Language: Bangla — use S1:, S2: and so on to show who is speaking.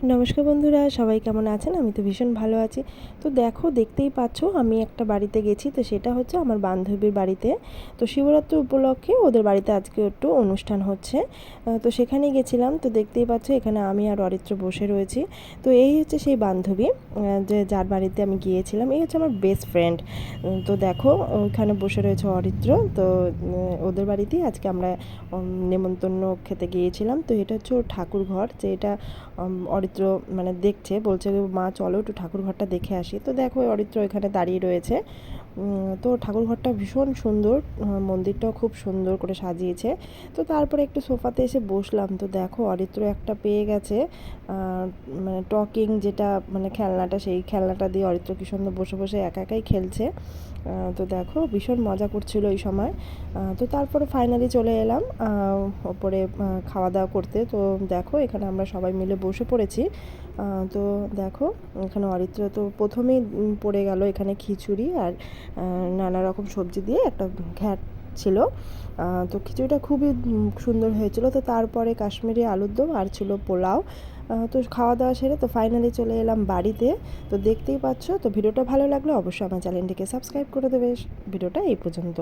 S1: নমস্কার বন্ধুরা, সবাই কেমন আছেন? আমি তো ভীষণ ভালো আছি। তো দেখো, দেখতেই পাচ্ছ আমি একটা বাড়িতে গেছি, তো সেটা হচ্ছে আমার বান্ধবীর বাড়িতে। তো শিবরাত্রি উপলক্ষে ওদের বাড়িতে আজকে একটু অনুষ্ঠান হচ্ছে, তো সেখানে গেছিলাম। তো দেখতেই পাচ্ছ এখানে আমি আর অরিত্র বসে রয়েছি। তো এই হচ্ছে সেই বান্ধবী, যে যার বাড়িতে আমি গিয়েছিলাম। এই হচ্ছে আমার বেস্ট ফ্রেন্ড। তো দেখো ওইখানে বসে রয়েছে অরিত্র। তো ওদের বাড়িতেই আজকে আমরা নেমন্তন্ন খেতে গিয়েছিলাম। তো এটা হচ্ছে ওর ঠাকুর ঘর, যে এটা অরিত্র মানে দেখছে, বলছে মা চলো একটু ঠাকুর ঘরটা দেখে আসি। তো দেখো অরিত্র এখানে দাঁড়িয়ে রয়েছে। তো ঠাকুর ঘরটা ভীষণ সুন্দর, মন্দিরটাও খুব সুন্দর করে সাজিয়েছে। তো তারপরে একটু সোফাতে এসে বসলাম। তো দেখো অরিত্র একটা পেয়ে গেছে, মানে টকিং যেটা মানে খেলনাটা, সেই খেলনাটা দিয়ে অরিত্র কি সুন্দর বসে বসে একা একাই খেলছে। তো দেখো ভীষণ মজা করছিল এই সময়। তো তারপরে ফাইনালি চলে এলাম ওপরে খাওয়া দাওয়া করতে। তো দেখো এখানে আমরা সবাই মিলে বসে পড়েছি। তো দেখো এখানে অরিত্র তো প্রথমেই পড়ে গেল এখানে খিচুড়ি আর নানা রকম সবজি দিয়ে একটা ঘ্যাট ছিল। তো খিচুড়িটা খুবই সুন্দর হয়েছিল। তো তারপরে কাশ্মীরি আলুর দম আর ছিল পোলাও। তো খাওয়া দাওয়া সেরে তো ফাইনালি চলে এলাম বাড়িতে। তো দেখতেই পাচ্ছ। তো ভিডিওটা ভালো লাগলে অবশ্যই আমার চ্যানেলটিকে সাবস্ক্রাইব করে দেবে। ভিডিওটা এই পর্যন্ত।